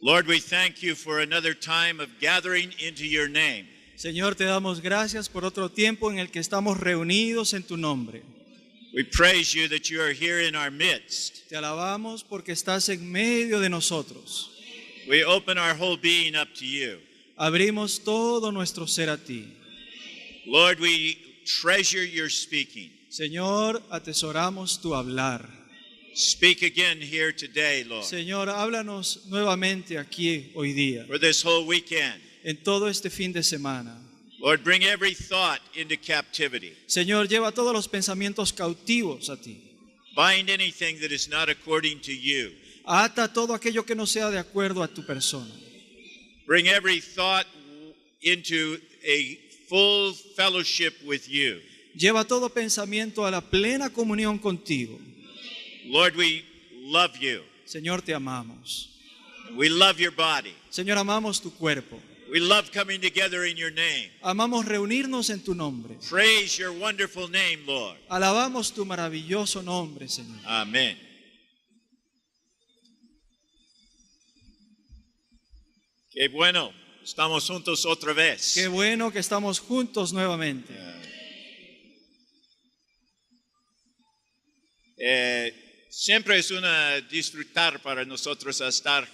Lord, we thank you for another time of gathering into your name. Señor, te damos gracias por otro tiempo en el que estamos reunidos en tu nombre. We praise you that you are here in our midst. Te alabamos porque estás en medio de nosotros. We open our whole being up to you. Abrimos todo nuestro ser a ti. Lord, we treasure your speaking. Señor, atesoramos tu hablar. Speak again here today, Lord, Señor, háblanos nuevamente aquí hoy día, for this whole weekend. en todo este fin de semana. Lord, bring every thought into captivity. Señor, lleva todos los pensamientos cautivos a ti. Bind anything that is not according to you. Ata todo aquello que no sea de acuerdo a tu persona. Bring every thought into a full fellowship with you. Lleva todo pensamiento a la plena comunión contigo. Lord, we love you. Señor, te amamos. We love your body. Señor, amamos tu cuerpo. We love coming together in your name. Amamos reunirnos en tu nombre. Praise your wonderful name, Lord. Alabamos tu maravilloso nombre, Señor. Amén. Qué bueno, estamos juntos otra vez. Qué bueno que estamos juntos nuevamente. Siempre es una disfrutar para nosotros estar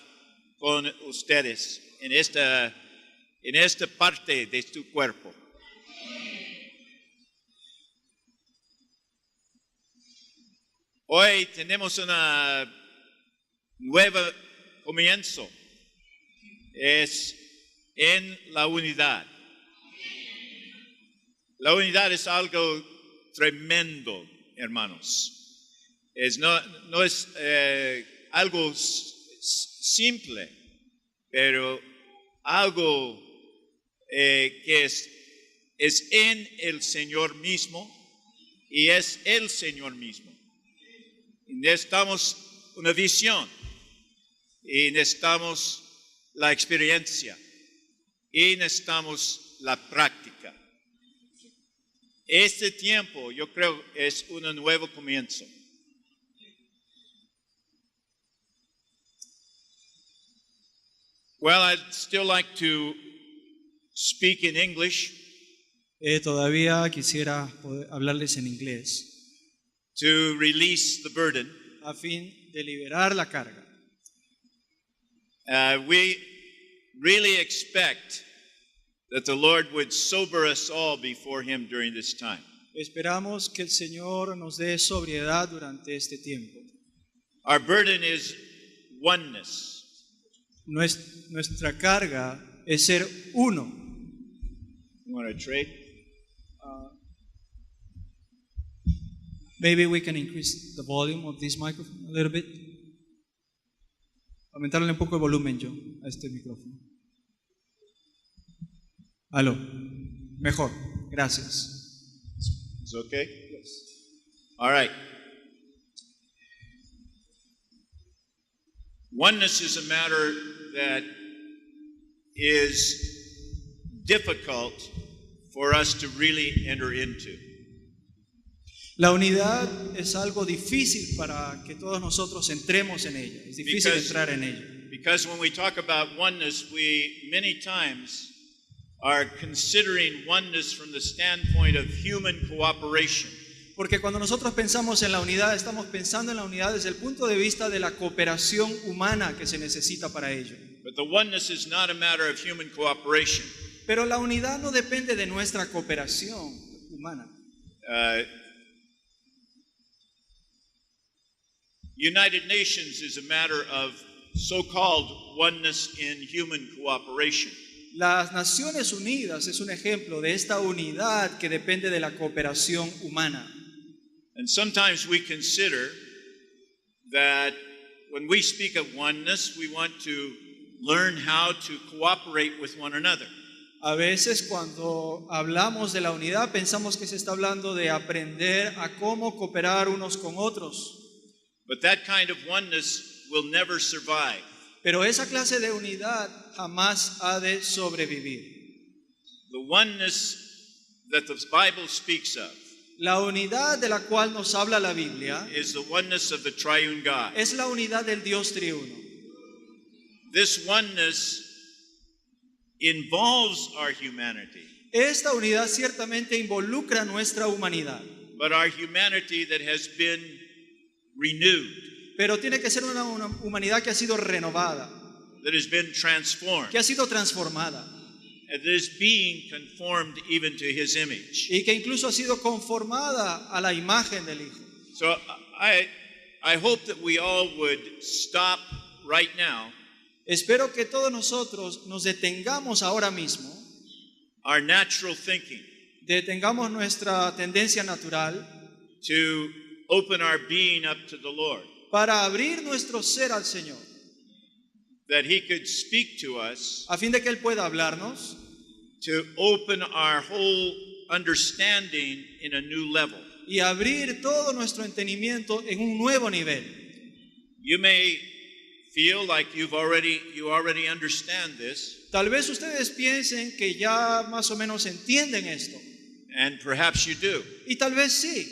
con ustedes en esta parte de tu cuerpo. Hoy tenemos una nueva comienzo. Es en la unidad. La unidad es algo tremendo, hermanos. No es algo simple, pero algo que es en el Señor mismo y es el Señor mismo. Y necesitamos una visión y necesitamos la experiencia y necesitamos la práctica. Este tiempo, yo creo, es un nuevo comienzo. Well, I'd still like to speak in English Todavía quisiera hablarles en inglés to release the burden. a fin de liberar la carga. We really expect that the Lord would sober us all before Him during this time. Esperamos que el Señor nos dé sobriedad durante este tiempo. Our burden is oneness. Nuestra carga es ser uno. You want to trade? Maybe we can increase the volume of this microphone a little bit. Aumentarle un poco el volumen yo a este micrófono. Aló. Mejor. Gracias. Is it okay? Yes. All right. Oneness is a matter that is difficult for us to really enter into. La unidad es algo difícil para que todos nosotros entremos en ella. Es difícil entrar en ella. Because when we talk about oneness, we many times are considering oneness from the standpoint of human cooperation. Porque cuando nosotros pensamos en la unidad, estamos pensando en la unidad desde el punto de vista de la cooperación humana que se necesita para ello. But the oneness is not a matter of human cooperation. Pero la unidad no depende de nuestra cooperación humana. United Nations is a matter of so-called oneness in human cooperation. Las Naciones Unidas es un ejemplo de esta unidad que depende de la cooperación humana. And sometimes we consider that when we speak of oneness, we want to learn how to cooperate with one another. A veces cuando hablamos de la unidad pensamos que se está hablando de aprender a cómo cooperar unos con otros. But that kind of oneness will never survive. Pero esa clase de unidad jamás ha de sobrevivir. The oneness that the Bible speaks of La unidad de la cual nos habla la Biblia is the oneness of the triune God. es la unidad del Dios triuno. This oneness involves our humanity, Esta unidad ciertamente involucra nuestra humanidad, but our humanity that has been renewed, pero tiene que ser una humanidad que ha sido renovada, that has been transformed, que ha sido transformada and that is being conformed even to his image. y que incluso ha sido conformada a la imagen del Hijo. So I hope that we all would stop right now Espero que todos nosotros nos detengamos ahora mismo, our natural thinking detengamos nuestra tendencia natural to open our being up to the Lord, para abrir nuestro ser al Señor, that he could speak to us, a fin de que Él pueda hablarnos, to open our whole understanding in a new level. y abrir todo nuestro entendimiento en un nuevo nivel. You may feel like you already understand this, Tal vez ustedes piensen que ya más o menos entienden esto, and perhaps you do, y tal vez sí,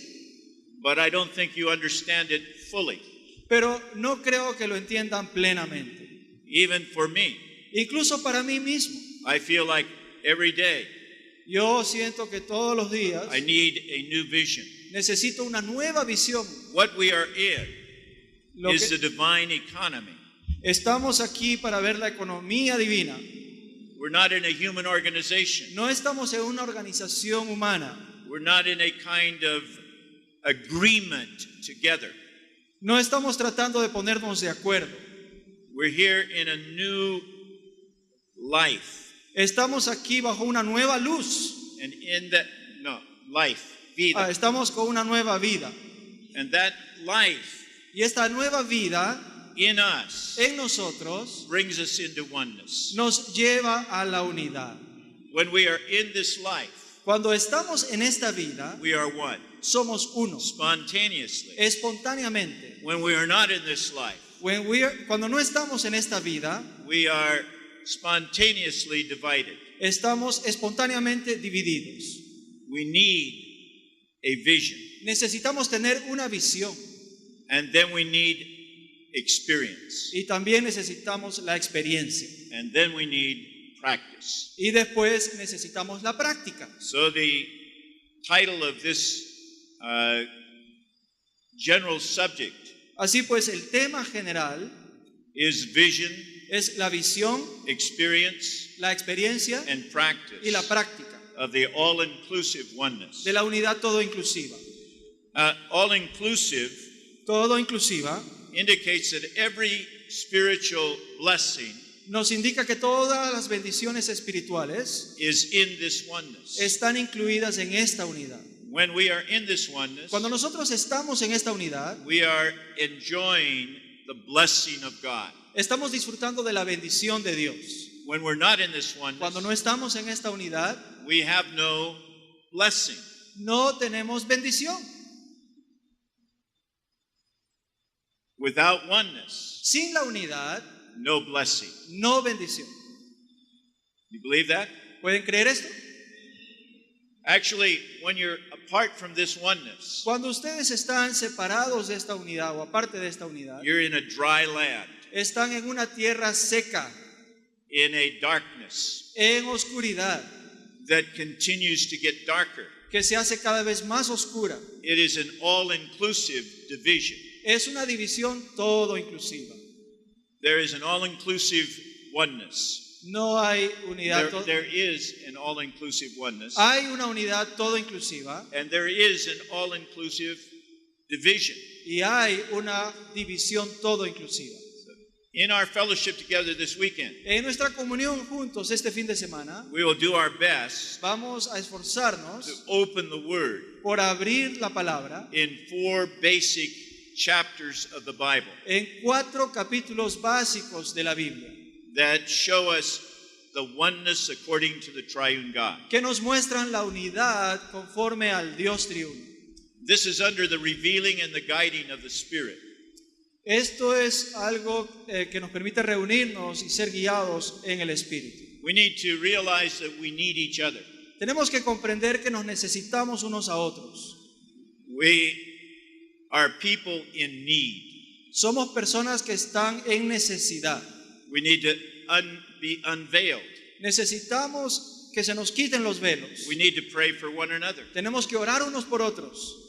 but I don't think you understand it fully. pero no creo que lo entiendan plenamente. Even for me, Incluso para mí mismo, I feel like every day yo siento que todos los días I need a new vision. necesito una nueva visión. What we are in Lo is the que divine economy. estamos aquí para ver la economía divina. We're not in a human organization. No estamos en una organización humana. We're not in a kind of agreement together. No estamos tratando de ponernos de acuerdo. We're here in a new life. Estamos aquí bajo una nueva luz. And in that, vida. Estamos con una nueva vida. And that life Y esta nueva vida in us en nosotros brings us into oneness. nos lleva a la unidad. When we are in this life, Cuando estamos en esta vida, we are one. somos uno, Spontaneously. espontáneamente. When we are not in this life, Cuando no estamos en esta vida, we are spontaneously divided. estamos espontáneamente divididos. We need a vision. Necesitamos tener una visión And then we need experience. y también necesitamos la experiencia. And then we need practice. Y después necesitamos la práctica. So the title of this general subject Así pues, el tema general is vision, es la visión, experience, la experiencia and practice y la práctica of the all-inclusive oneness. de la unidad todo inclusiva. All-inclusive Todo inclusiva indicates that every spiritual blessing nos indica que todas las bendiciones espirituales is in this oneness. están incluidas en esta unidad. When we are in this oneness, Cuando nosotros estamos en esta unidad, we are enjoying the blessing of God. estamos disfrutando de la bendición de Dios. When we're not in this oneness, Cuando no estamos en esta unidad, we have no blessing. no tenemos bendición. Without oneness, Sin la unidad, no blessing. no bendición. You believe that? ¿Pueden creer esto? Actually, when you're apart from this oneness, Cuando ustedes están separados de esta unidad o aparte de esta unidad, you're in a dry land, están en una tierra seca, in a darkness en oscuridad, that continues to get darker. que se hace cada vez más oscura. It is an all-inclusive division. Es una división todo inclusiva. There is an all-inclusive oneness. No hay unidad There is an all-inclusive oneness, Hay una unidad todo inclusiva and there is an all-inclusive division. y hay una división todo inclusiva. In our fellowship together this weekend, En nuestra comunión juntos este fin de semana, we will do our best vamos a esforzarnos to open the Word por abrir la palabra in 4 basic chapters of the Bible en 4 capítulos básicos de la Biblia that show us the oneness according to the triune God. que nos muestran la unidad conforme al Dios triuno. This is under the revealing and the guiding of the Spirit. Esto es algo que nos permite reunirnos y ser guiados en el Espíritu. We need to realize that we need each other. Tenemos que comprender que nos necesitamos unos a otros. We are people in need. Somos personas que están en necesidad. We need to be unveiled. Necesitamos que se nos quiten los velos. We need to pray for one another. Tenemos que orar unos por otros.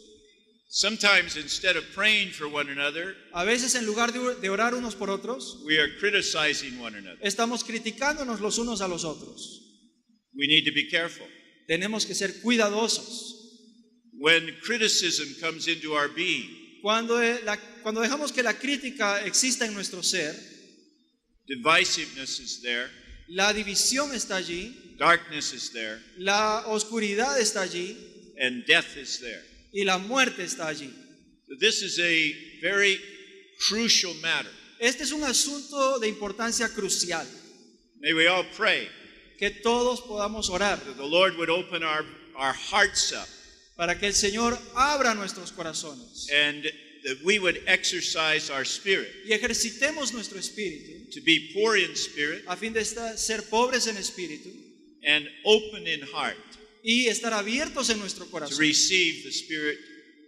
Sometimes instead of praying for one another, A veces en lugar de orar unos por otros, we are criticizing one another. estamos criticándonos los unos a los otros. We need to be careful. Tenemos que ser cuidadosos. When criticism comes into our being, Cuando dejamos que la crítica exista en nuestro ser, divisiveness is there, la división está allí, darkness is there, la oscuridad está allí and death is there. y la muerte está allí. This is a very crucial matter. Este es un asunto de importancia crucial. May we all pray Que todos podamos orar that the Lord would open our hearts up para que el Señor abra nuestros corazones and that we would exercise our spirit y ejercitemos nuestro espíritu to be poor in spirit a fin de ser pobres en espíritu and open in heart y estar abiertos en nuestro to corazón receive the spirit,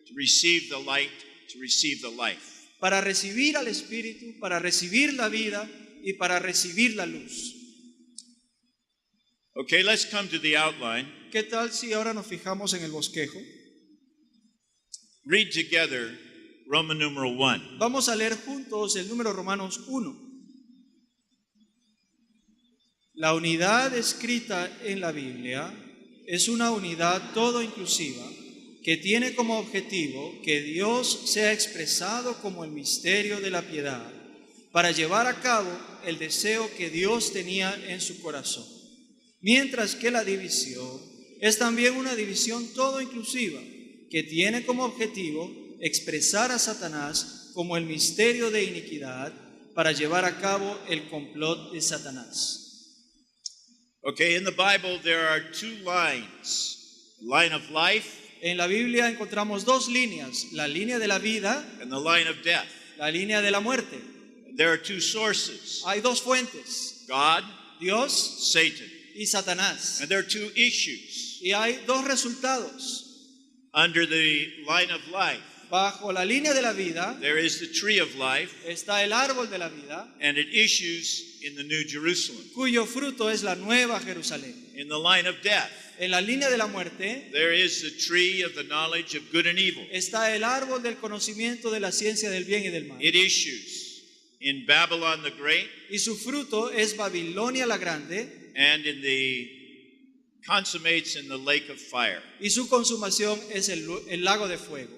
to receive the light, to receive the life. para recibir al espíritu, para recibir la vida y para recibir la luz. Okay, let's come to the outline. ¿Qué tal si ahora nos fijamos en el bosquejo? Read together Roman numeral 1. Vamos a leer juntos el número Romanos 1. La unidad escrita en la Biblia es una unidad todo inclusiva que tiene como objetivo que Dios sea expresado como el misterio de la piedad para llevar a cabo el deseo que Dios tenía en su corazón. Mientras que la división es también una división todo inclusiva que tiene como objetivo expresar a Satanás como el misterio de iniquidad para llevar a cabo el complot de Satanás. Okay, in the Bible there are two lines, the line of life En la Biblia encontramos dos líneas, la línea de la vida, and the line of death. la línea de la muerte. There are two sources, Hay dos fuentes, God, Dios Satan. y Satanás. And there are two issues. Y hay dos resultados. Under the line of life, Bajo la línea de la vida there is the tree of life, está el árbol de la vida, and it issues in the New Jerusalem. cuyo fruto es la nueva Jerusalén. In the line of death, En la línea de la muerte there is the tree of the knowledge of good and evil. está el árbol del conocimiento de la ciencia del bien y del mal. It issues in Babylon the Great Y su fruto es Babilonia la Grande and in the consummates in the lake of fire. y su consumación es el lago de fuego.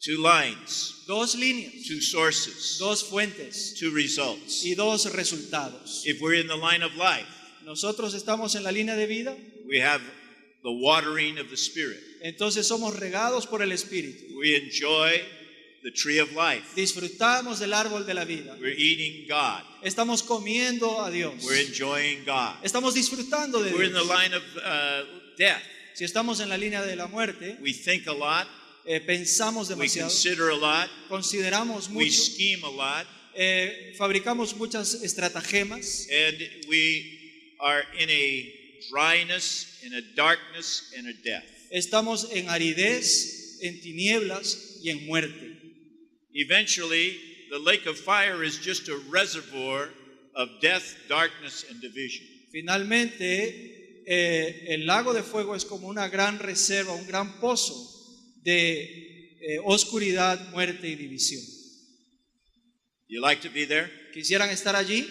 Two lines, Dos líneas, two sources, dos fuentes two results. y dos resultados. If we're in the line of life, Nosotros estamos en la línea de vida, we have the watering of the Spirit. entonces somos regados por el Espíritu. We enjoy the tree of life. Disfrutamos del árbol de la vida. We're eating God. Estamos comiendo a Dios. We're enjoying God. Estamos disfrutando de We're in the Dios. line of death. Si estamos en la línea de la muerte, We think a lot. pensamos We demasiado, consider a lot. consideramos We mucho, scheme a lot. fabricamos muchas estratagemas And we are in a dryness, in a darkness, and a death. estamos en aridez, en tinieblas y en muerte. Eventually, the lake of fire is just a reservoir of death, darkness, and division. Finalmente, el lago de fuego es como una gran reserva, un gran pozo de oscuridad, muerte y división. You like to be there? ¿Quisieran estar allí?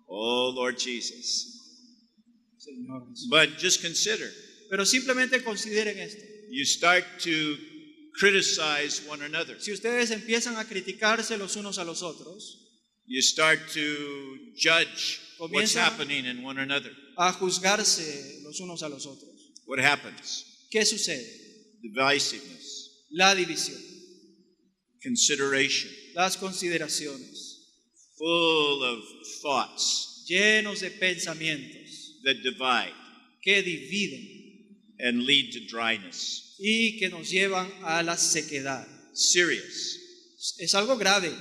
Oh, Lord Jesus. Señor Jesús. But just consider, Pero simplemente consideren esto. you start to criticize one another. Si ustedes empiezan a criticarse los unos a los otros, You start to judge what's Comienza- happening in one another. a juzgarse los unos a los otros, What happens? ¿qué sucede? Divisiveness, La división, consideration, las consideraciones, full of thoughts llenos de pensamientos that divide que dividen and lead to dryness. y que nos llevan a la sequedad. Serious. Es algo grave.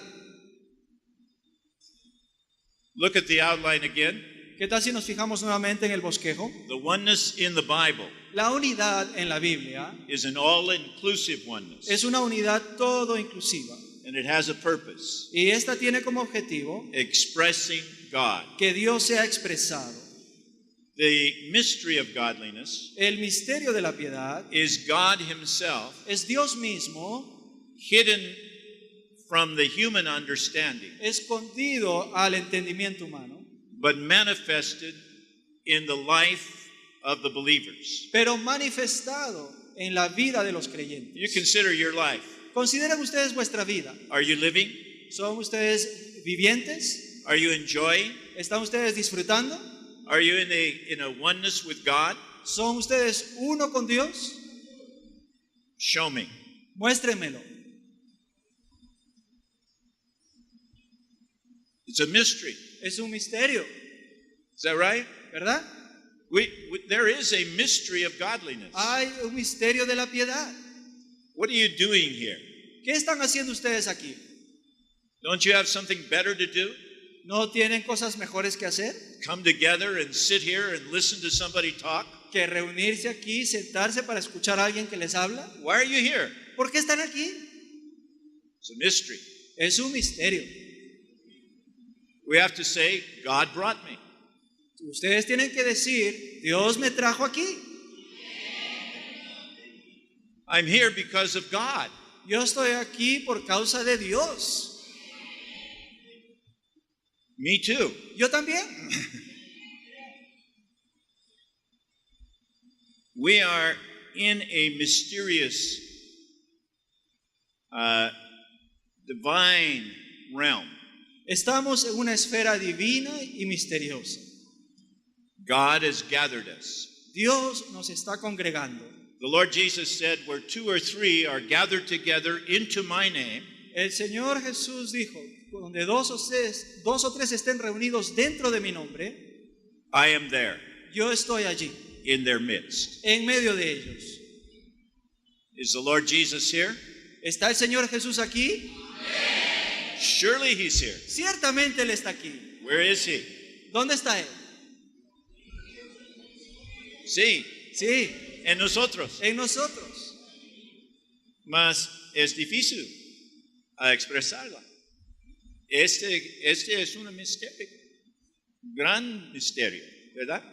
Look at the outline again. ¿Qué tal si nos fijamos nuevamente en el bosquejo? The oneness in the Bible La unidad en la Biblia is an all-inclusive oneness. es una unidad todo inclusiva. and it has a purpose, Y esta tiene como objetivo expressing God. que Dios sea expresado. The mystery of godliness El misterio de la piedad is God himself es Dios mismo hidden from the human understanding, escondido al entendimiento humano, but manifested in the life of the believers. pero manifestado en la vida de los You creyentes. consider your life. Consideren ustedes vuestra vida. Are you living? ¿Son ustedes vivientes? Are you enjoying? ¿Están ustedes disfrutando? Are you in a oneness with God? ¿Son ustedes uno con Dios? Show me. Muéstrenmelo. It's a mystery. Es un misterio, Is that right? ¿verdad? There is a mystery of godliness. Hay un misterio de la piedad. What are you doing here? ¿Qué están haciendo ustedes aquí? Don't you have something better to do? ¿No tienen cosas mejores que hacer Come together and sit here and listen to somebody talk? que reunirse aquí, sentarse para escuchar a alguien que les habla? Why are you here? ¿Por qué están aquí? It's a mystery. Es un misterio. We have to say, God brought me. Ustedes tienen que decir, Dios me trajo aquí. I'm here because of God. Yo estoy aquí por causa de Dios. Me too. Yo también. We are in a mysterious, divine realm. Estamos en una esfera divina y misteriosa. God has gathered us. Dios nos está congregando. The Lord Jesus said, where two or three are gathered together into my name, El Señor Jesús dijo, donde dos o tres estén reunidos dentro de mi nombre, I am there yo estoy allí, in their midst. en medio de ellos. Is the Lord Jesus here? ¿Está el Señor Jesús aquí? Surely he's here. Ciertamente Él está aquí. Where is he? ¿Dónde está Él? Sí, Sí, en nosotros. en nosotros. Mas es difícil a expresarla. Este es un misterio, gran misterio, ¿verdad?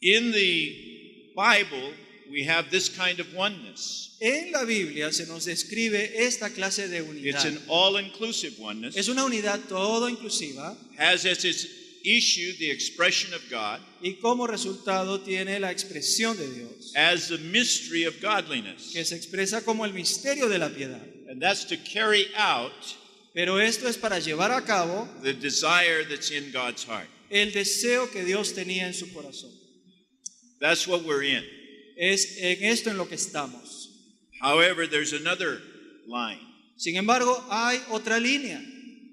In the Bible, we have this kind of oneness. En la Biblia se nos describe esta clase de It's unidad. an all-inclusive oneness. Es una unidad todo inclusiva Has as its issue the expression of God y como resultado tiene la expresión de Dios, as the mystery of godliness. que se expresa como el misterio de la piedad. And that's to carry out Pero esto es para llevar a cabo the desire that's in God's heart. el deseo que Dios tenía en su corazón. That's what we're in. Es en esto en lo que estamos. However, there's another line, Sin embargo, hay otra línea,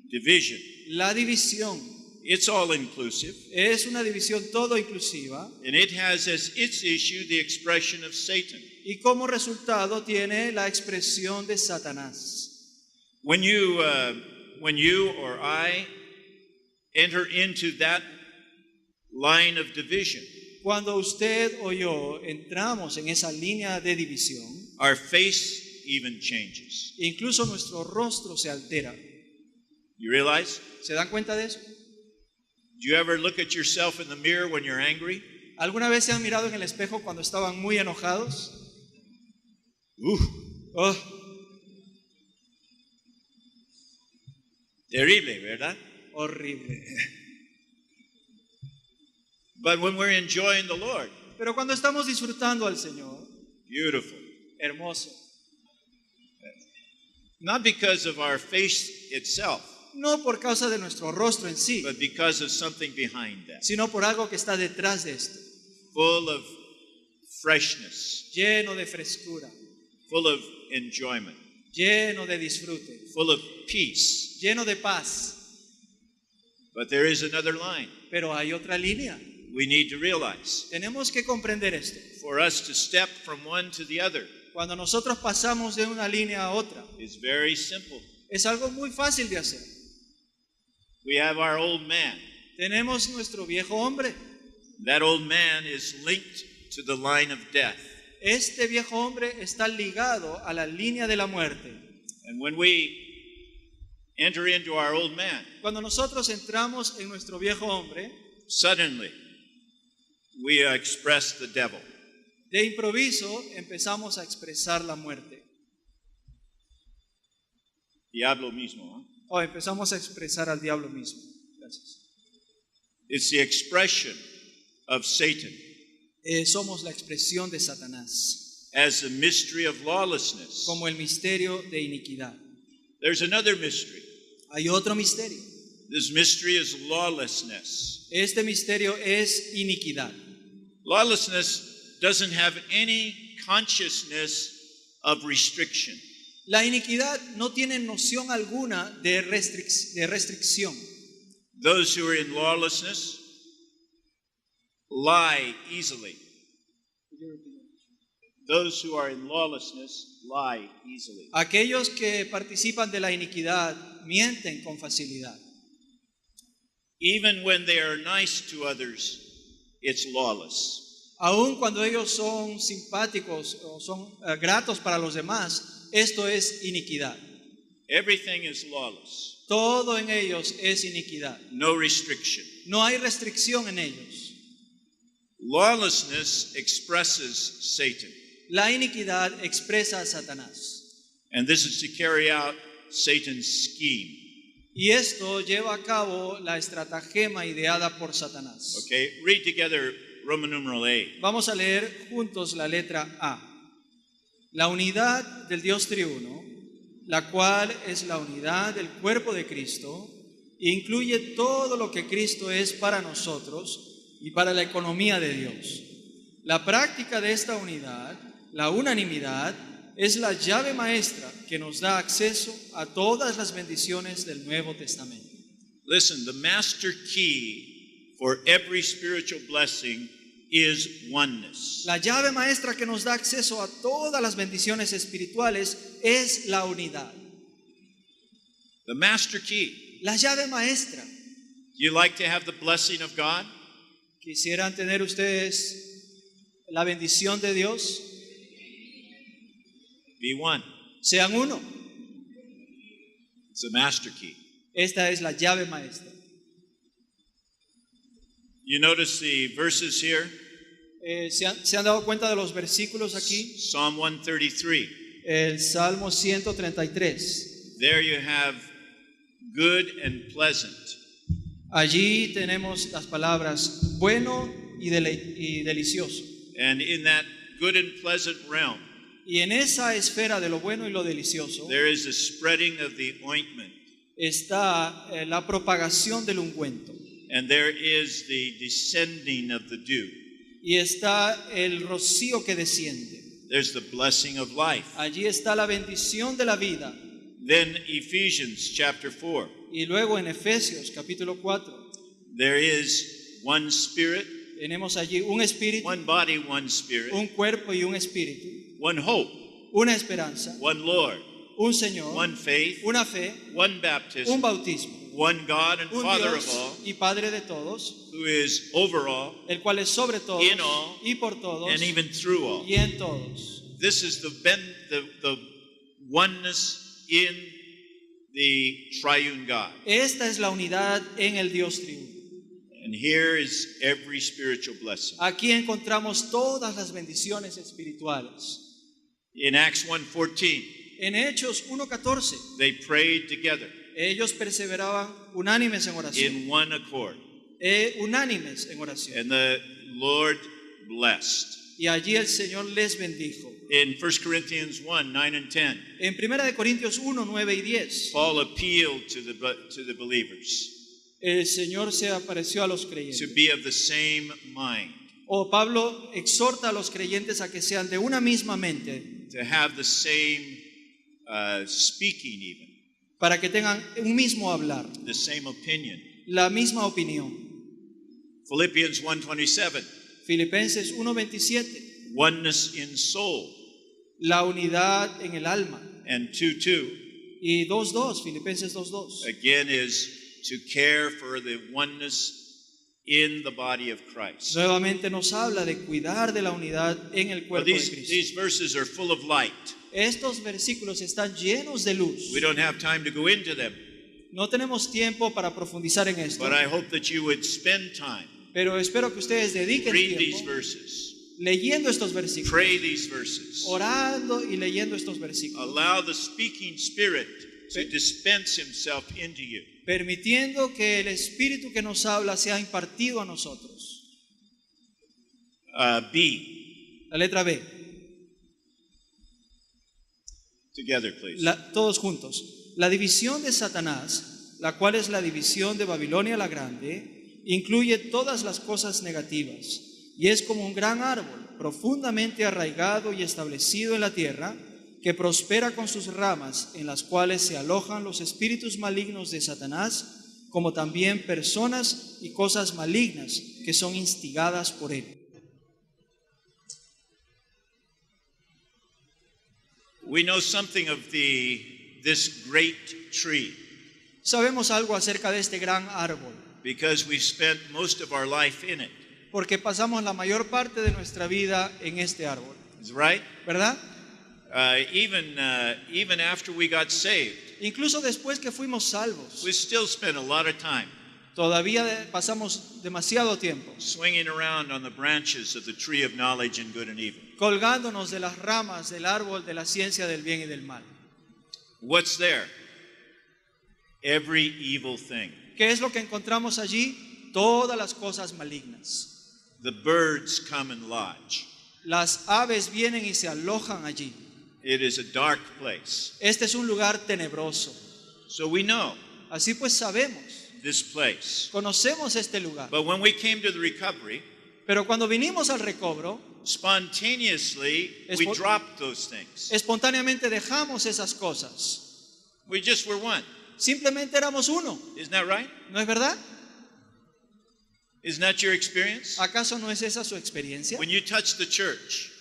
division. la división. It's all-inclusive, Es una división todo inclusiva and it has as its issue the expression of Satan. y como resultado tiene la expresión de Satanás. When you or I enter into that line of division, Cuando usted o yo entramos en esa línea de división, our face even changes. incluso nuestro rostro se altera. You realize? ¿Se dan cuenta de eso? Do you ever look at yourself in the mirror when you're angry? ¿Alguna vez se han mirado en el espejo cuando estaban muy enojados? Oh, Terrible, ¿verdad? horrible. But when we're enjoying the Lord, Pero cuando estamos disfrutando al Señor, beautiful. hermoso. Not because of our face itself, No por causa de nuestro rostro en sí, but because of something behind that. sino por algo que está detrás de esto, Full of freshness, lleno de frescura, full of enjoyment, lleno de disfrute, full of peace. lleno de paz. But there is another line Pero hay otra línea. we need to realize. Tenemos que comprender esto. For us to step from one to the other Cuando nosotros pasamos de una línea a otra, is very simple. es algo muy fácil de hacer. We have our old man. Tenemos nuestro viejo hombre. That old man is linked to the line of death. este viejo hombre está ligado a la línea de la muerte. And when we enter into our old man, Cuando nosotros entramos en nuestro viejo hombre, suddenly we express the devil. de improviso empezamos a expresar la muerte. Diablo mismo. O empezamos a expresar al diablo mismo. Gracias. It's the expression of Satan Somos la expresión de Satanás, as the mystery of lawlessness. como el misterio de iniquidad. There's another mystery. Hay otro misterio. This mystery is lawlessness. Este misterio es iniquidad. Lawlessness doesn't have any consciousness of restriction. La iniquidad no tiene noción alguna de restricción. Those who are in lawlessness lie easily. Those who are in lawlessness lie easily. Aquellos que participan de la iniquidad mienten con facilidad. Even when they are nice to others, it's lawless. Aun cuando ellos son simpáticos o son gratos para los demás, esto es iniquidad. Everything is lawless. Todo en ellos es iniquidad. No restriction. No hay restricción en ellos. Lawlessness expresses Satan. La iniquidad expresa a Satanás. And this is to carry out Satan's scheme. Y esto lleva a cabo la estratagema ideada por Satanás. Okay, read together Roman numeral A. Vamos a leer juntos la letra A. La unidad del Dios triuno, la cual es la unidad del cuerpo de Cristo, incluye todo lo que Cristo es para nosotros y para la economía de Dios. La práctica de esta unidad, la unanimidad, es la llave maestra que nos da acceso a todas las bendiciones del Nuevo Testamento. Listen, the master key for every spiritual blessing is oneness. La llave maestra que nos da acceso a todas las bendiciones espirituales es la unidad. The master key. La llave maestra. Do you like to have the blessing of God? ¿Quisieran tener ustedes la bendición de Dios? Be one. Sean uno. It's the master key. Esta es la llave maestra. You notice the verses here? ¿Se han dado cuenta de los versículos aquí? Psalm 133. El Salmo 133. There you have good and pleasant. Allí tenemos las palabras bueno y delicioso. And in that good and pleasant realm, Y en esa esfera de lo bueno y lo delicioso there is a spreading of the ointment, está la propagación del ungüento. and there is the descending of the dew. Y está el rocío que desciende. There's the blessing of life. Allí está la bendición de la vida. Then Ephesians chapter 4. Y luego en Efesios capítulo 4 There is one spirit, tenemos allí un espíritu, one body, one spirit, un cuerpo y un espíritu, one hope, una esperanza, one Lord, un Señor, one faith, una fe, one un baptism, bautismo, one God and un Father of Dios all, y Padre de todos, who is over all el cual es sobre todos In all, y por todos and even through all. y en todos. This is the oneness in the triune God. Esta es la unidad en el Dios triuno. And here is every spiritual blessing. Aquí encontramos todas las bendiciones espirituales. In Acts 1:14, En Hechos 1:14, they prayed together ellos perseveraban unánimes en oración. in one accord. Unánimes en oración. And the Lord blessed. Y allí el Señor les bendijo. In 1 Corinthians 1:9 and 10, En 1 de Corintios 1, 9 y 10, Paul appealed to the believers el Señor se apareció a los to creyentes. be of the same mind, O Pablo exhorta a los creyentes a que sean de una misma mente, to have the same speaking even, para que tengan un mismo hablar, the same opinion. la misma opinión. Philippians 1:27, Filipenses 1:27, oneness in soul. la unidad en el alma. And 2:2, Y 2:2, Filipenses 2:2, again, is to care for the oneness in the body of Christ. Nuevamente nos habla de cuidar de la unidad en el Well, cuerpo de these Cristo. verses are full of light. Estos versículos están llenos de luz. We don't have time to go into them, No tenemos tiempo para profundizar en esto, but I hope that you would spend time, pero espero que ustedes dediquen read these tiempo verses, leyendo estos versículos, pray these verses, orando y leyendo estos versículos, allow the speaking Spirit to dispense himself into you. permitiendo que el Espíritu que nos habla sea impartido a nosotros. B, La letra B, together please. todos juntos. La división de Satanás, la cual es la división de Babilonia la Grande, incluye todas las cosas negativas y es como un gran árbol profundamente arraigado y establecido en la tierra, que prospera con sus ramas, en las cuales se alojan los espíritus malignos de Satanás, como también personas y cosas malignas que son instigadas por él. We know something of this great tree Sabemos algo acerca de este gran árbol, because we've spent most of our life in it. porque pasamos la mayor parte de nuestra vida en este árbol, Is that right? ¿verdad? Even after we got saved, Incluso después que fuimos salvos, we still spent a lot of time todavía pasamos demasiado tiempo swinging around on the branches of the tree of knowledge and good and evil. colgándonos de las ramas del árbol de la ciencia del bien y del mal. What's there? Every evil thing. ¿Qué es lo que encontramos allí? Todas las cosas malignas. The birds come and lodge. Las aves vienen y se alojan allí. It is a dark place. Este es un lugar tenebroso. So we know Así pues sabemos, this place. conocemos este lugar. But when we came to the recovery, Pero cuando vinimos al recobro, spontaneously we dropped those things. espontáneamente dejamos esas cosas. We just were one. Simplemente éramos uno, Isn't that right? ¿no es verdad? Isn't that your experience? ¿Acaso no es esa su experiencia? When you touched the church,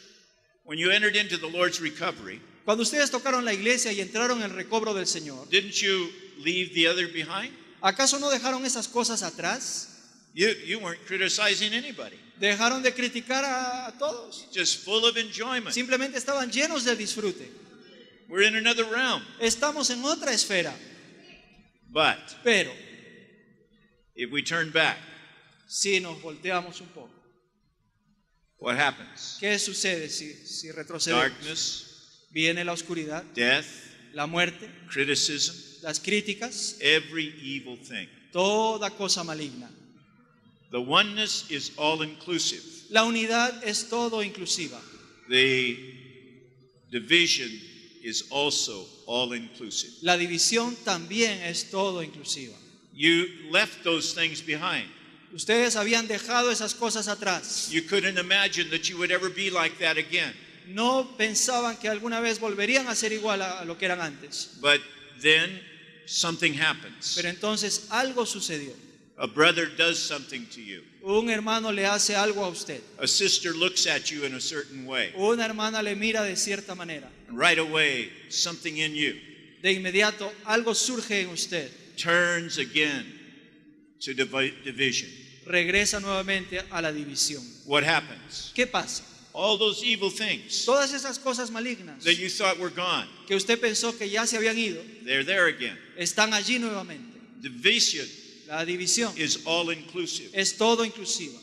when you entered into the Lord's recovery, Cuando ustedes tocaron la iglesia y entraron en el recobro del Señor, didn't you leave the other behind? ¿acaso no dejaron esas cosas atrás? You weren't criticizing anybody. Dejaron de criticar a todos. Just full of enjoyment. Simplemente estaban llenos de disfrute. We're in another realm. Estamos en otra esfera. But Pero if we turn back, si nos volteamos un poco, what happens? ¿qué sucede si retrocedemos? Darkness, Viene la oscuridad, death, la muerte, criticism, las críticas, every evil thing. toda cosa maligna. The oneness is all inclusive. La unidad es todo inclusiva. The division is also all inclusive. La división también es todo inclusiva. You left those things behind. Ustedes habían dejado esas cosas atrás. You couldn't imagine that you would ever be like that again. No pensaban que alguna vez volverían a ser igual a lo que eran antes. But then something happens. Pero entonces algo sucedió. A brother does something to you. Un hermano le hace algo a usted. A sister looks at you in a certain way. Una hermana le mira de cierta manera. And right away, something in you De inmediato algo surge en usted. turns again to division. Regresa nuevamente a la división. What happens? ¿Qué pasa? All those evil things Todas esas cosas malignas that you thought were gone, que usted pensó que ya se habían ido, they're there again. están allí nuevamente. Division La división is all inclusive. es todo inclusiva.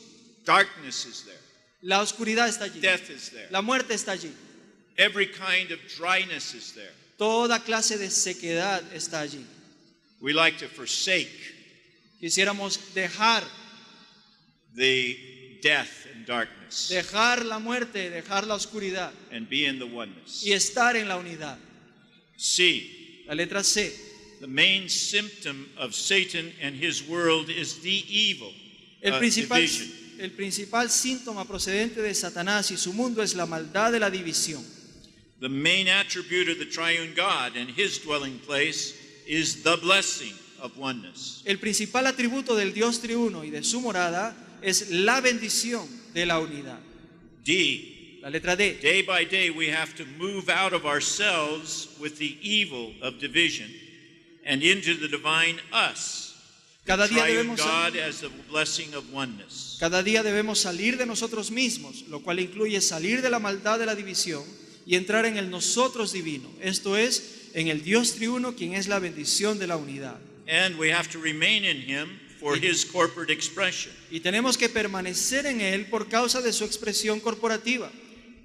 Darkness is there. La oscuridad está allí. Death is there. La muerte está allí. Every kind of dryness is there. Toda clase de sequedad está allí. We like to forsake Quisiéramos dejar the death and darkness la muerte, dejar la oscuridad and be in the oneness. y estar en la unidad. C. La letra C. The main symptom of Satan and his world is the evil, division. El principal síntoma procedente de Satanás y su mundo es la maldad de la división. The main attribute of the triune God and his dwelling place is the blessing of oneness. El principal atributo del Dios triuno y de su morada es la bendición de la unidad. D. La letra D. Day by day we have to move out of ourselves with the evil of division and into the divine us, Cada día triune debemos God as the blessing of oneness. Cada día debemos salir de nosotros mismos, lo cual incluye salir de la maldad de la división y entrar en el nosotros divino, esto es, en el Dios triuno, quien es la bendición de la unidad. And we have to remain in him for his corporate expression. Y tenemos que permanecer en Él por causa de su expresión corporativa,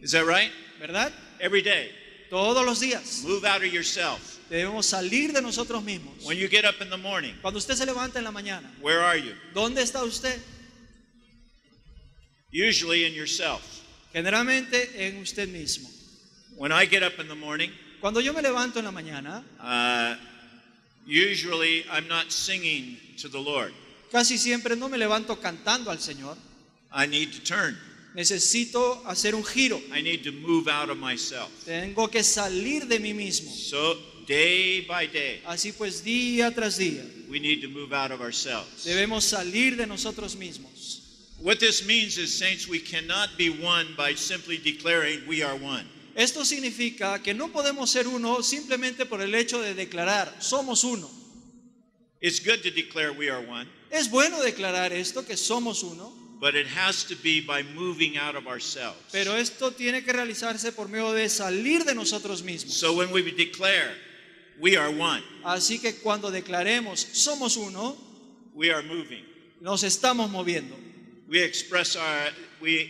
Is that right? ¿verdad? Every day. Todos los días Move out of yourself. debemos salir de nosotros mismos. When you get up in the morning, Cuando usted se levanta en la mañana, where are you? ¿dónde está usted? Usually in yourself. Generalmente en usted mismo. When I get up in the morning, Cuando yo me levanto en la mañana, usually I'm not singing to the Lord. casi siempre no me levanto cantando al Señor. I need to turn. Necesito hacer un giro. I need to move out of myself. Tengo que salir de mí mismo. So day by day, Así pues, día tras día, we need to move out of ourselves. debemos salir de nosotros mismos. What this means is, saints, we cannot be one by simply declaring we are one. Esto significa que no podemos ser uno simplemente por el hecho de declarar, somos uno. It's good to declare we are one, Es bueno declarar esto, que somos uno, but it has to be by moving out of ourselves. pero esto tiene que realizarse por medio de salir de nosotros mismos. So when we declare we are one, Así que cuando declaremos, somos uno, we are moving. nos estamos moviendo. We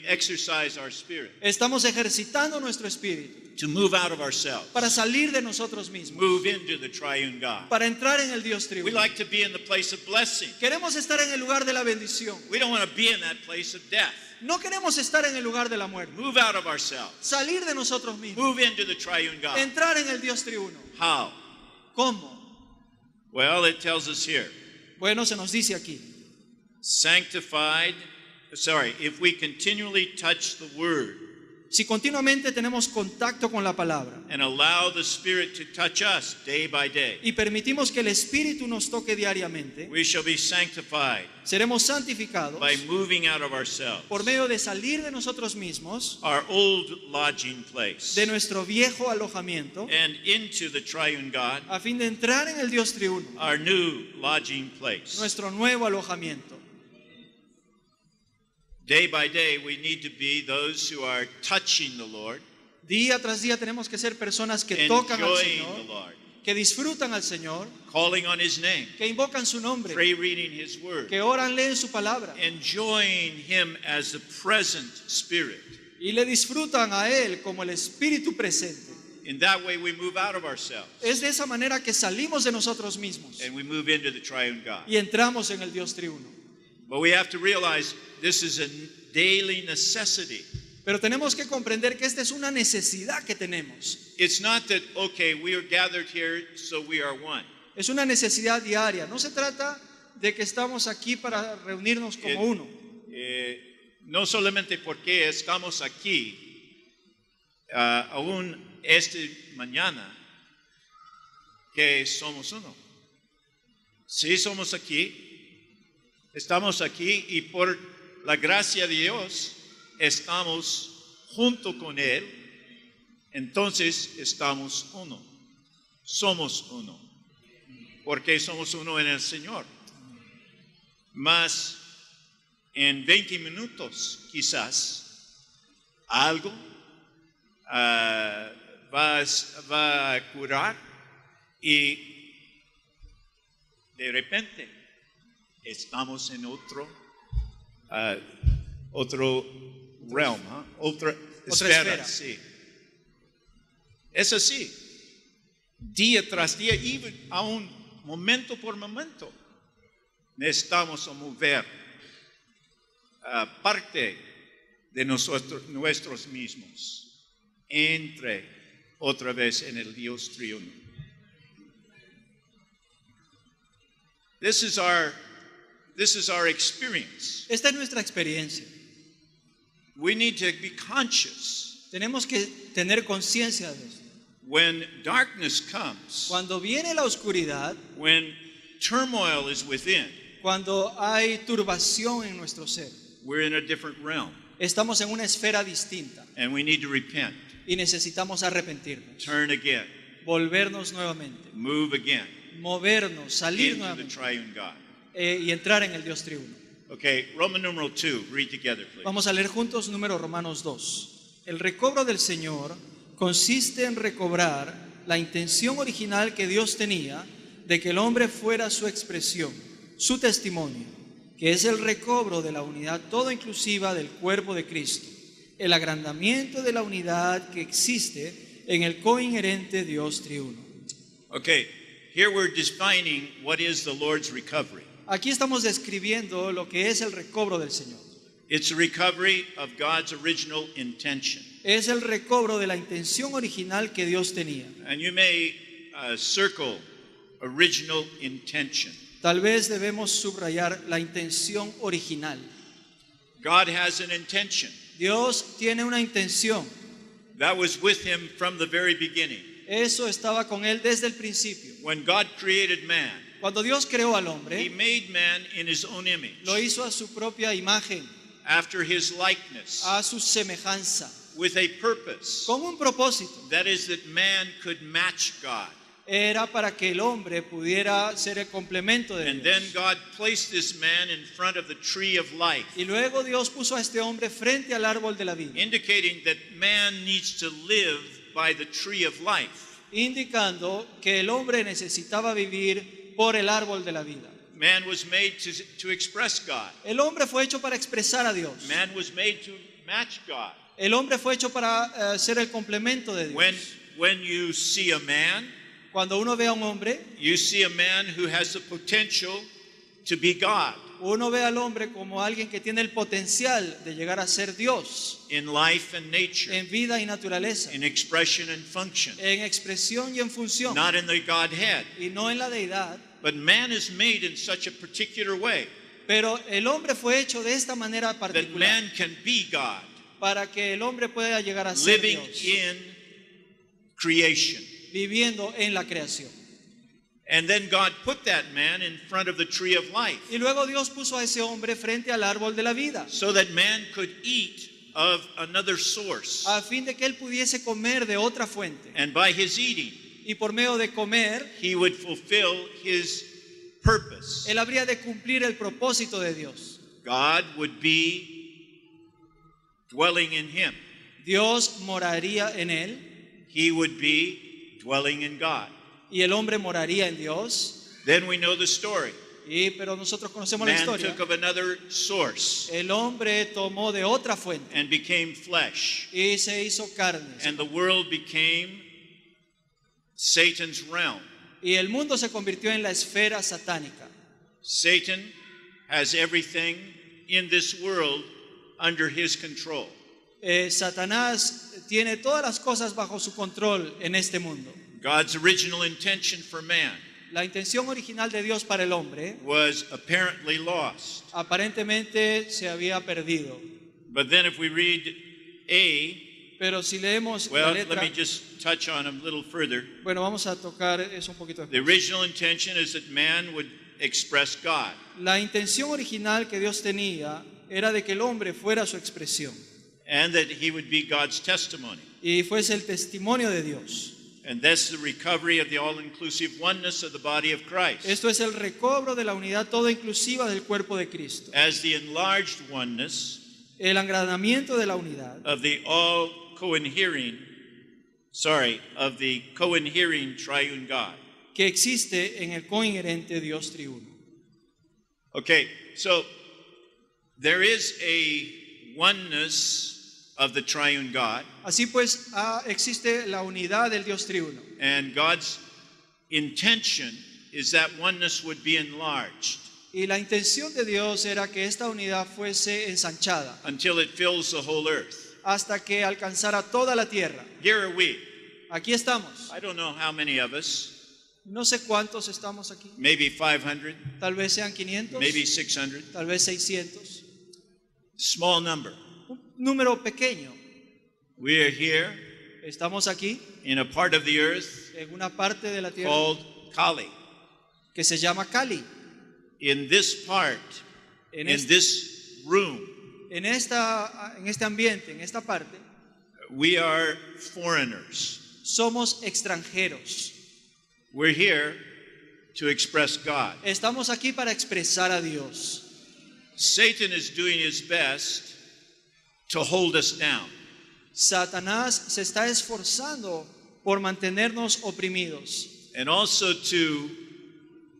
exercise our spirit Estamos ejercitando nuestro espíritu to move out of ourselves, para salir de nosotros mismos, move into the triune God. para entrar en el Dios We triuno. like to be in the place of blessing. Queremos estar en el lugar de la bendición. We don't want to be in that place of death. No queremos estar en el lugar de la muerte. Move out of ourselves. Salir de nosotros mismos. Move into the triune God. Entrar en el Dios triuno. How? ¿Cómo? Well, it tells us here. Bueno, se nos dice aquí. If we continually touch the word Si continuamente tenemos contacto con la palabra and allow the Spirit to touch us day by day, y permitimos que el Espíritu nos toque diariamente, we shall be sanctified seremos santificados by moving out of ourselves, por medio de salir de nosotros mismos, our old lodging place, de nuestro viejo alojamiento, and into the triune God, a fin de entrar en el Dios triuno, our new lodging place. nuestro nuevo alojamiento. Day by day, we need to be those who are touching the Lord, Día tras día tenemos que ser personas que tocan al enjoying the Señor, Lord, que disfrutan al Señor, calling on His name, que invocan su nombre, pray reading His word, que oran, leen su palabra enjoying Him as the present Spirit. y le disfrutan a Él como el Espíritu presente. In that way, we move out of ourselves Es de esa manera que salimos de nosotros mismos and we move into the triune God. y entramos en el Dios triuno. But we have to realize this is a daily necessity. Pero tenemos que comprender que esta es una necesidad que tenemos. It's not that, okay, we are gathered here, so we are one. Es una necesidad diaria. No se trata de que estamos aquí para reunirnos como uno. No solamente porque estamos aquí, aún mañana, que somos uno. Sí, somos aquí. Estamos aquí y por la gracia de Dios estamos junto con Él, entonces estamos uno, somos uno, porque somos uno en el Señor. Mas en 20 minutos quizás algo va a curar y de repente estamos en otro realm, otra esfera. Sí. Es así. Día tras día, y aún momento por momento, necesitamos mover parte de nuestros mismos. Entre otra vez en el Dios triuno. This is our experience. Esta es nuestra experiencia. We need to be conscious. Tenemos que tener conciencia de esto. When darkness comes, Cuando viene la oscuridad, when turmoil is within, cuando hay turbación en nuestro ser, we're in a different realm. estamos en una esfera distinta And we need to repent, y necesitamos arrepentirnos, turn again, volvernos nuevamente, move again movernos, salir into the nuevamente, triune God. y entrar en el Dios triuno. Okay, Roman numeral 2, read together, please. Vamos a leer juntos número Romanos 2. El recobro del Señor consiste en recobrar la intención original que Dios tenía de que el hombre fuera su expresión, su testimonio, que es el recobro de la unidad todo inclusiva del cuerpo de Cristo, el agrandamiento de la unidad que existe en el coinherente Dios triuno. Okay, here we're defining what is the Lord's recovery. Aquí estamos describiendo lo que es el recobro del Señor. It's a recovery of God's original intention. Es el recobro de la intención original que Dios tenía. And you may circle original intention. Tal vez debemos subrayar la intención original. God has an intention. Dios tiene una intención. That was with him from the very beginning. Eso estaba con él desde el principio. When God created man, Cuando Dios creó al he hombre, made man in his own image, lo hizo a su propia imagen, after his likeness, a su semejanza, with a purpose. con un propósito. That is that man could match God. Era para que el hombre pudiera ser el complemento de And then Dios. God placed this man in front of the tree of life, Y luego Dios puso a este hombre frente al árbol de la vida, indicating that man needs to live by the tree of life. indicando que el hombre necesitaba vivir por el árbol de la vida. Man was made to express God. El hombre fue hecho para expresar a Dios. Man was made to match God. El hombre fue hecho para ser el complemento de Dios. When you see a man, Cuando uno ve a un hombre, you see a man who has the potential to be God uno ve al hombre como alguien que tiene el potencial de llegar a ser Dios in life and nature, en vida y naturaleza, in expression and function, en expresión y en función, not in the Godhead. y no en la deidad. But man is made in such a particular way Pero el hombre fue hecho de esta manera that particular man can be God, para que el hombre pueda llegar a ser living Dios, in creation. viviendo en la creación. And then God put that man in front of the tree of life Y luego Dios puso a ese hombre frente al árbol de la vida, so that man could eat of another source. a fin de que él pudiese comer de otra fuente. And by his eating, Y por medio de comer, he would fulfill his purpose. él habría de cumplir el propósito de Dios. God would be dwelling in him. Dios moraría en él He would be dwelling in God. y el hombre moraría en Dios. Then we know the story. Pero nosotros conocemos la Man historia. took of another source El hombre tomó de otra fuente and became flesh. y se hizo carne. And the world became Satan's realm. Y el mundo se convirtió en la esfera satánica. Satan has everything in this world under his control. Satanás tiene todas las cosas bajo su control en este mundo. God's original intention for man La intención original de Dios para el hombre was apparently lost. aparentemente se había perdido. But then if we read A, Pero si leemos la well, let letra, me just touch on a little further. bueno, vamos a tocar eso un poquito The después. original intention is that man would express God. La intención original que Dios tenía era de que el hombre fuera su expresión And that he would be God's testimony. y fuese el testimonio de Dios. And that's the recovery of the all-inclusive oneness of the body of Christ. Esto es el recobro de la unidad toda inclusiva del cuerpo de Cristo. As the enlarged oneness El agrandamiento de la unidad of the of the co-inhering triune God. que existe en el coinherente Dios triuno. Okay, so there is a oneness of the triune God, Así pues, existe la unidad del Dios triuno. and God's intention is that oneness would be enlarged Y la intención de Dios era que esta unidad fuese ensanchada until it fills the whole earth. hasta que alcanzara toda la tierra. Here are we. Aquí estamos. I don't know how many of us, No sé cuántos estamos aquí. maybe 500, Tal vez sean 500, maybe 600, tal vez 600. small number. Un número pequeño. We are here Estamos aquí in a part of the earth en una parte de la tierra called Kali. que se llama Cali. In this part, En in este, this room, en este ambiente, en esta parte, we are foreigners. somos extranjeros. We're here to express God. Estamos aquí para expresar a Dios. Satan is doing his best to hold us down. Satanás se está esforzando por mantenernos oprimidos And also to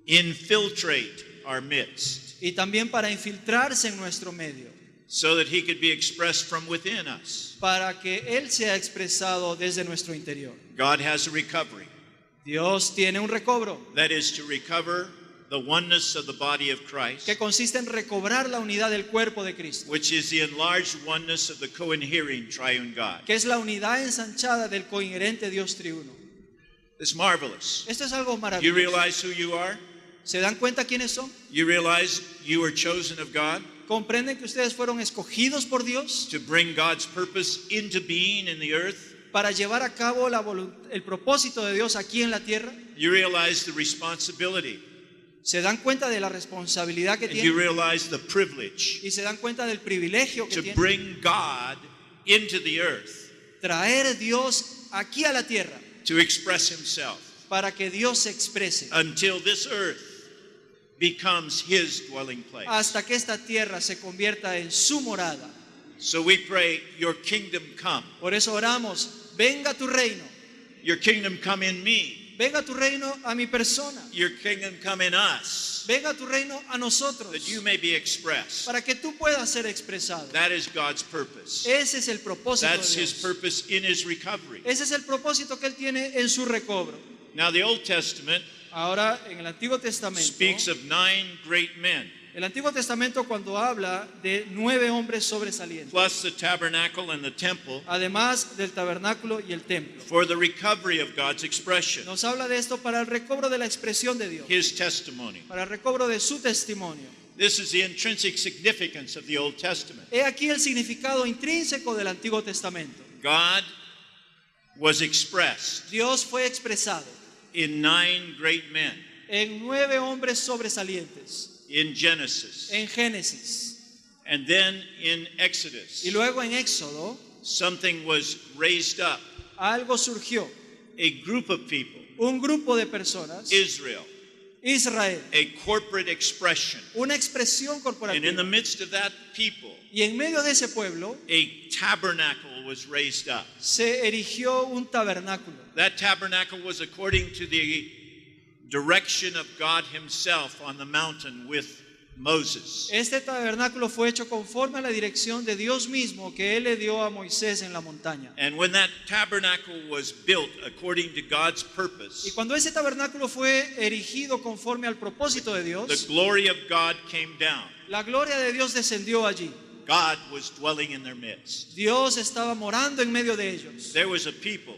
infiltrate our midst y también para infiltrarse en nuestro medio, so that he could be expressed from within us. para que Él sea expresado desde nuestro interior. God has a recovery. Dios tiene un recobro That is to recover the oneness of the body of Christ, que consiste en recobrar la unidad del cuerpo de Cristo, which is the enlarged oneness of the co-inhering triune God. que es la unidad ensanchada del coinherente Dios triuno. It's marvelous. Esto es algo You maravilloso. realize who you are? ¿Se dan cuenta quiénes son? You realize you were chosen of God ¿Comprenden que ustedes fueron escogidos por Dios to bring God's purpose into being in the earth? para llevar a cabo el propósito de Dios aquí en la tierra? You realize the responsibility, ¿Se dan cuenta de la responsabilidad que and you tienen? realize the privilege ¿Y se dan cuenta del privilegio que to tienen? bring God into the earth Traer Dios aquí a la tierra to express himself para que Dios se exprese until this earth becomes his dwelling place. hasta que esta tierra se convierta en su morada. So we pray, your kingdom come. Por eso oramos, venga tu reino, Your kingdom come in me. venga tu reino a mi persona, Your kingdom come in us, venga tu reino a nosotros, that you may be expressed. para que tú puedas ser expresado. That is God's purpose. Ese es el propósito That's de his Dios. purpose in his recovery. Ese es el propósito que Él tiene en su recobro. Now the Old Testament Ahora, en el Antiguo Testamento, speaks of 9 great men, el Antiguo Testamento cuando habla de 9 hombres sobresalientes, plus the tabernacle and the temple, además del tabernáculo y el templo. for the recovery of God's expression, Nos habla de esto para el recobro de la expresión de Dios, his testimony. para el recobro de su testimonio. This is the intrinsic significance of the Old Testament. He aquí el significado intrínseco del Antiguo Testamento. God was expressed Dios fue expresado in 9 great men en 9 hombres sobresalientes in Genesis. en Génesis. And then in Exodus, Y luego en Éxodo, something was raised up. algo surgió. A group of people, Un grupo de personas, Israel, Israel, a corporate expression. una expresión And in the corporativa. midst of that people, Y en medio de ese pueblo a tabernacle was raised up. se erigió un tabernáculo. That tabernacle was according to the direction of God himself on the mountain with Moses. Este tabernáculo fue hecho conforme a la dirección de Dios mismo que Él le dio a Moisés en la montaña. And when that tabernacle was built according to God's Y purpose, cuando ese tabernáculo fue erigido conforme al propósito de the Dios, glory of God came down. la gloria de Dios descendió allí. God was dwelling in their midst. Dios estaba morando en medio de ellos. There was a people,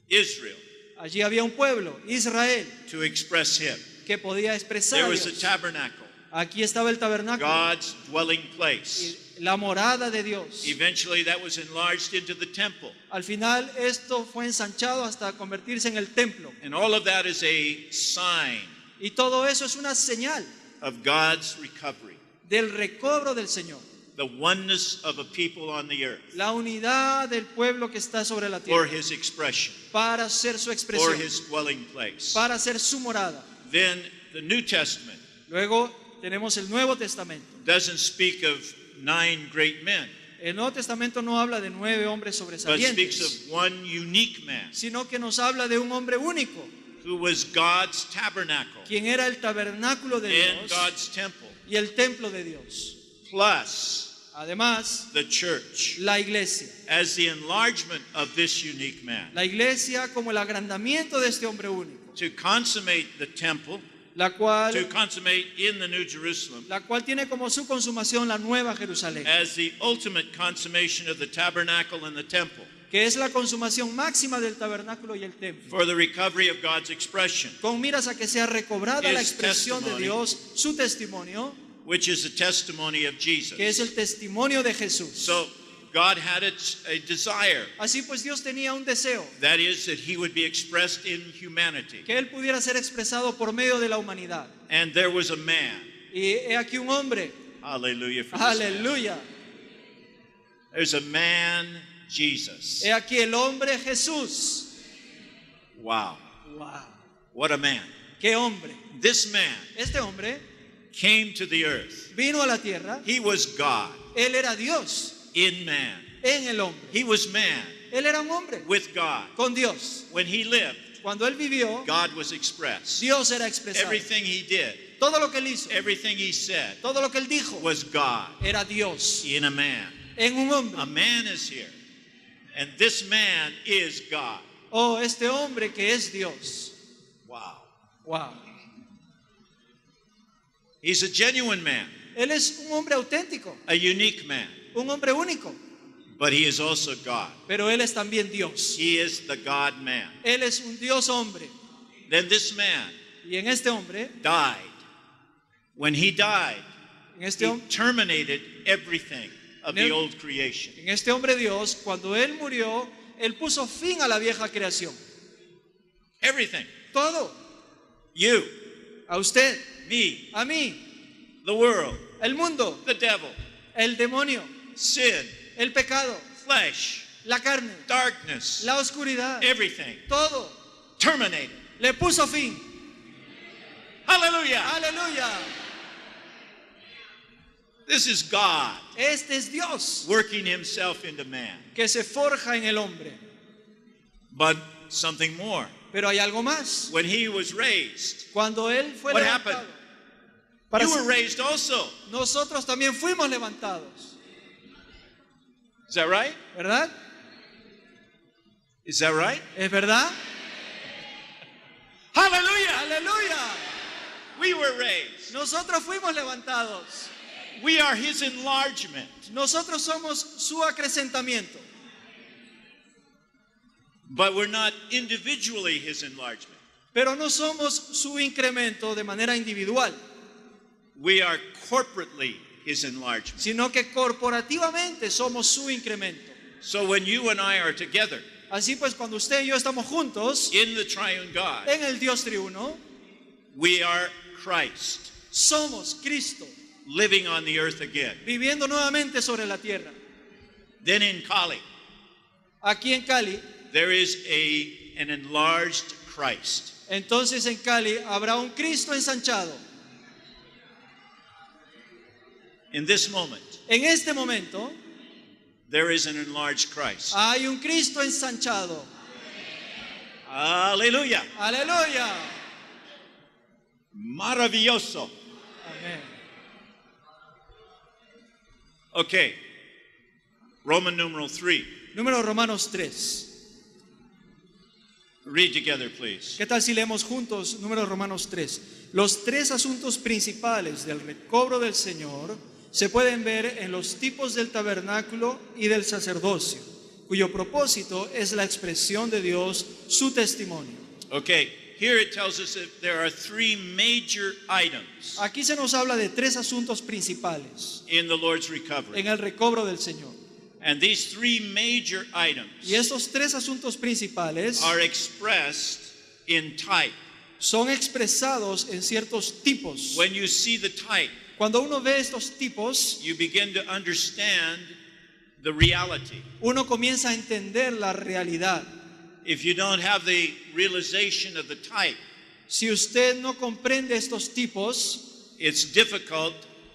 Israel, Allí había un pueblo, Israel, to express him. que podía expresar There a was a Dios. tabernacle, Aquí estaba el tabernáculo, God's dwelling place. y la morada de Dios. Eventually that was enlarged into the temple. Al final esto fue ensanchado hasta convertirse en el templo. And all of that is a sign Y todo eso es una señal of God's recovery, del recobro del Señor. the oneness of a people on the earth La unidad del pueblo que está sobre la for tierra his expression, para hacer su for expresión, his dwelling place. para hacer su morada. Then the New Testament Luego tenemos el Nuevo Testamento. doesn't speak of 9 great men, El Nuevo Testamento no habla de 9 hombres but speaks sobresalientes, of one unique man sino que nos habla de un hombre único, who was God's tabernacle quien era el tabernáculo de and Dios God's temple, y el templo de Dios. plus Además, the church la iglesia. as the enlargement of this unique man. La iglesia como el agrandamiento de este hombre único, To consummate the temple, la cual to consummate in the New Jerusalem tiene como su consumación la nueva Jerusalén, as the ultimate consummation of the tabernacle and the temple que es la consumación máxima del tabernáculo y el templo, for the recovery of God's expression, con miras a que sea recobrada la His expresión de testimony. Dios, su testimonio, which is the testimony of Jesus. que es el testimonio de Jesús. So God had a desire, Así pues Dios tenía un deseo, that is, that he would be expressed in humanity. que Él pudiera ser expresado por medio de la humanidad. And there was a man, Y he aquí un hombre, hallelujah for this man. aleluya, There's a man, Jesus. he aquí el hombre Jesús. Wow, Wow, what a man. ¿Qué hombre? This man Este hombre came to the earth. vino a la tierra. He was God Él era Dios in man. en el hombre. He was man Él era un hombre with God. con Dios. When he lived, Cuando él vivió, God was expressed. Dios era expresado. Everything he did, Todo lo que él hizo, everything he said todo lo que él dijo, was God era Dios in a man. en un hombre. A man is here, and this man is God. Oh, este hombre que es Dios. Wow. Wow. He's a genuine man, Él es un hombre auténtico, a unique man, un hombre único, but he is also God. pero él es también Dios. He is the God man. Él es un Dios hombre. Then this man Y en este hombre, died. When he died, en este, he hom- terminated everything of the old creation. en este hombre Dios, cuando él murió, él puso fin a la vieja creación. Everything. Todo. You, A usted, me, a mí, the world, el mundo, the devil, el demonio, sin, el pecado, flesh, la carne, darkness, la oscuridad, everything todo. terminated. Le puso fin. Hallelujah. Aleluya. This is God Este es Dios working himself into man. que se forja en el hombre. But something more. Pero hay algo más. When he was raised, Cuando él fue What levantado, happened? para you ser- were raised also. nosotros también fuimos levantados, Is that right? ¿verdad? Is that right? ¿Es verdad? Hallelujah. Aleluya. We were raised. Nosotros fuimos levantados. We are his enlargement. Nosotros somos su acrecentamiento. But we're not individually his enlargement. Pero no somos su incremento de manera individual, We are corporately his enlargement. sino que corporativamente somos su incremento. So when you and I are together Así pues, cuando usted y yo estamos juntos in the triune God, en el Dios triuno, we are Christ somos Cristo, living on the earth again. viviendo nuevamente sobre la tierra. Then in Kali, Aquí en Cali, there is an enlarged Christ. entonces en Cali habrá un Cristo ensanchado. In this moment, En este momento there is an enlarged Christ. hay un Cristo ensanchado. Hallelujah. Aleluya. Maravilloso. Amén. Okay. Roman numeral 3. Número Romanos 3. Read together, please. ¿Qué tal si leemos juntos número Romanos 3? Los tres asuntos principales del recobro del Señor se pueden ver en los tipos del tabernáculo y del sacerdocio, cuyo propósito es la expresión de Dios, su testimonio. Okay. Here it tells us that there are three major items Aquí se nos habla de tres asuntos principales in the Lord's recovery. en el recobro del Señor. And these three major items Y estos tres asuntos principales are expressed in type. son expresados en ciertos tipos. When you see the type, Cuando uno ve estos tipos, you begin to understand the reality. uno comienza a entender la realidad. If you don't have the realization of the type, Si usted no comprende estos tipos, it's difficult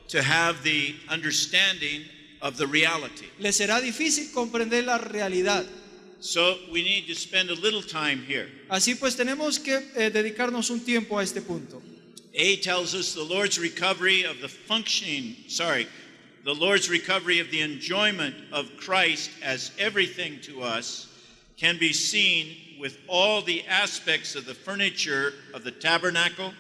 to have the understanding of the reality. le será difícil comprender la realidad. So we need to spend a little time here. Así pues tenemos que dedicarnos un tiempo a este punto. A tells us the Lord's recovery of the Lord's recovery of the enjoyment of Christ as everything to us can be seen with all the aspects of the furniture of the tabernacle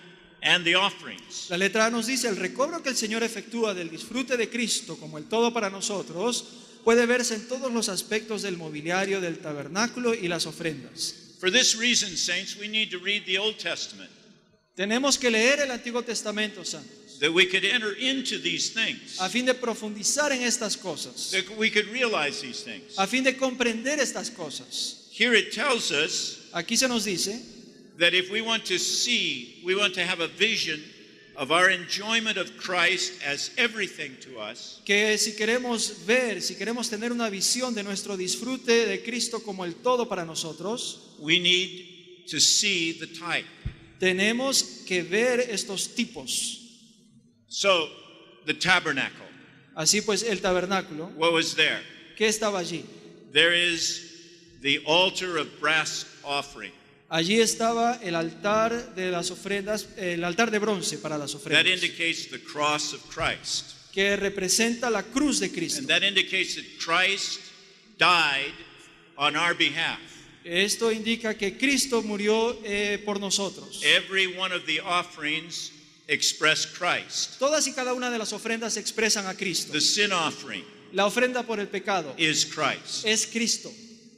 and the offerings. La letra A nos dice, el recobro que el Señor efectúa del disfrute de Cristo como el todo para nosotros puede verse en todos los aspectos del mobiliario del tabernáculo y las ofrendas. For this reason, saints, we need to read the Old Testament Tenemos que leer el Antiguo Testamento, santos, that we could enter into these things, a fin de profundizar en estas cosas, that we could realize these things. a fin de comprender estas cosas. Here it tells us Aquí se nos dice that if we want to have a vision of our enjoyment of Christ as everything to us, que si queremos ver, si queremos tener una visión de nuestro disfrute de Cristo como el todo para nosotros, we need to see the type. Tenemos que ver estos tipos. So, the tabernacle, Así pues, el tabernáculo, what was there? ¿qué estaba allí? There is the altar of brass offering. Allí estaba el altar de las ofrendas, el altar de bronce para las That ofrendas, indicates the cross of Christ. que representa la cruz de Cristo. And that indicates that Christ died on our behalf. Esto indica que Cristo murió por nosotros. Every one of the offerings express Christ. Todas y cada una de las ofrendas expresan a Cristo. The sin offering La ofrenda por el pecado is Christ. es Cristo.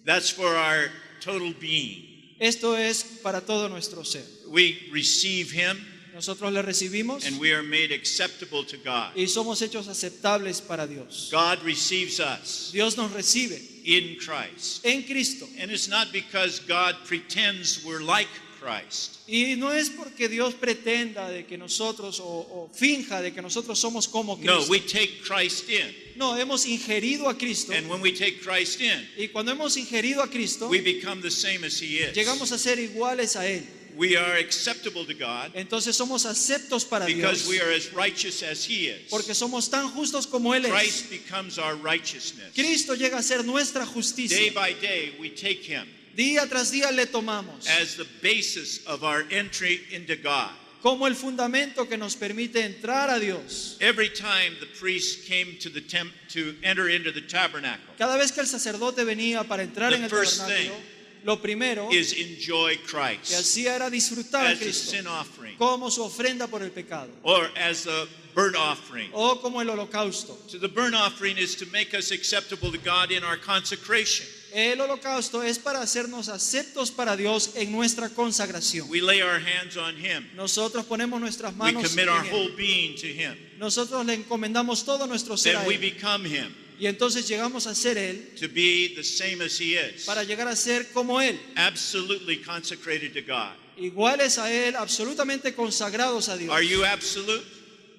That's for our total being. Esto es para todo nuestro ser. We receive Him Nosotros le recibimos and we are made acceptable to God. y somos hechos aceptables para Dios. God receives us Dios nos recibe in Christ. en Cristo. And it's not because God pretends we're like Christ. Y no es porque Dios pretenda de que nosotros o finja de que nosotros somos como No, Cristo. we take Christ in. No, hemos ingerido a Cristo. And when we take Christ in, Y cuando hemos ingerido a Cristo, we become the same as He is. llegamos a ser iguales a Él. We are acceptable to God Entonces somos aceptos para because Dios. we are as righteous as He is. Porque somos tan justos como Él es. Christ becomes our righteousness. Cristo llega a ser nuestra Day justicia. by day, we take Him Día tras día le tomamos as the basis of our entry into God. como el fundamento que nos permite entrar a Dios. Every time the priest came to to enter into the tabernacle Cada vez que el sacerdote venía para entrar The en el first tabernáculo, lo primero is enjoy que Christ hacía era disfrutar a as a Cristo sin offering como su ofrenda por el pecado or as a burnt offering. o como el holocausto. So the burnt offering is to make us acceptable to God in our consecration. El holocausto es para hacernos aceptos para Dios en nuestra consagración. We lay our hands on Him. Nosotros ponemos nuestras We manos commit en our Él. whole being to Him. Nosotros le encomendamos todo nuestro ser a Then we Él. become Him Y entonces llegamos a ser Él to be the same as He is. para llegar a ser como Él. Absolutely consecrated to God. Iguales a Él, absolutamente consagrados a Dios. Are you absolute?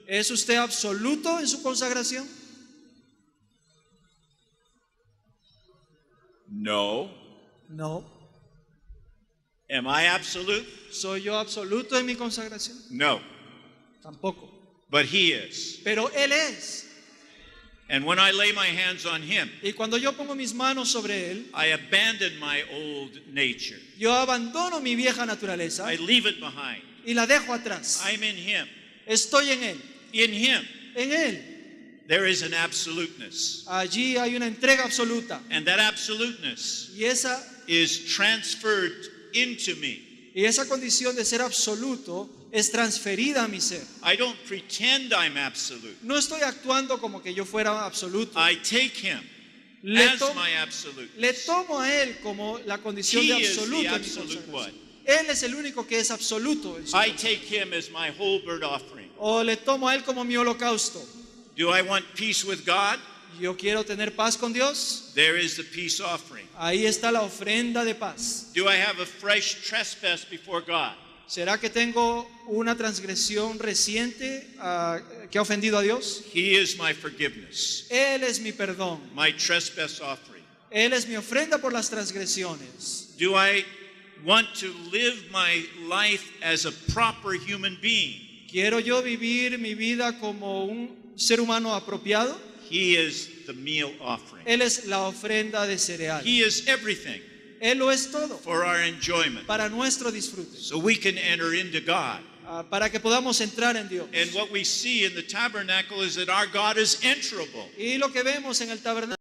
¿Es usted absoluto en su consagración? No. No. Am I absolute? ¿Soy yo absoluto en mi consagración? No. Tampoco. But He is. Pero Él es. And when I lay my hands on Him, Y cuando yo pongo mis manos sobre Él, I abandon my old nature. yo abandono mi vieja naturaleza I leave it behind. y la dejo atrás. I'm in Him. Estoy en Él. In Him, En Él. there is an absoluteness. Allí hay una entrega absoluta. And that absoluteness Y esa is transferred into me. condición de ser absoluto es transferida a mi ser. I don't pretend I'm absolute. No estoy actuando como que yo fuera absoluto. I take Him Le, as to- my absolute. le tomo a Él como la condición He de is the absoluto en mi absolute consagración. one. Él es el único que es absoluto en su I consagración. take Him as my whole burnt offering. O le tomo a Él como mi holocausto. Do I want peace with God? Yo quiero tener paz con Dios. There is the peace offering. Ahí está la ofrenda de paz. Do I have a fresh trespass before God? ¿Será que tengo una transgresión reciente que ha ofendido a Dios? He is my forgiveness, Él es mi perdón. my trespass offering. Él es mi ofrenda por las transgresiones. Do I want to live my life as a proper human being? ¿Quiero yo vivir mi vida como un ser humano apropiado? He is the meal offering. Él es la ofrenda de cereal. He is everything Él lo es todo for our enjoyment. para nuestro disfrute, So we can enter into God. para que podamos entrar en Dios. And what we see in the tabernacle is that our God is enterable. Y lo que vemos en el tabernáculo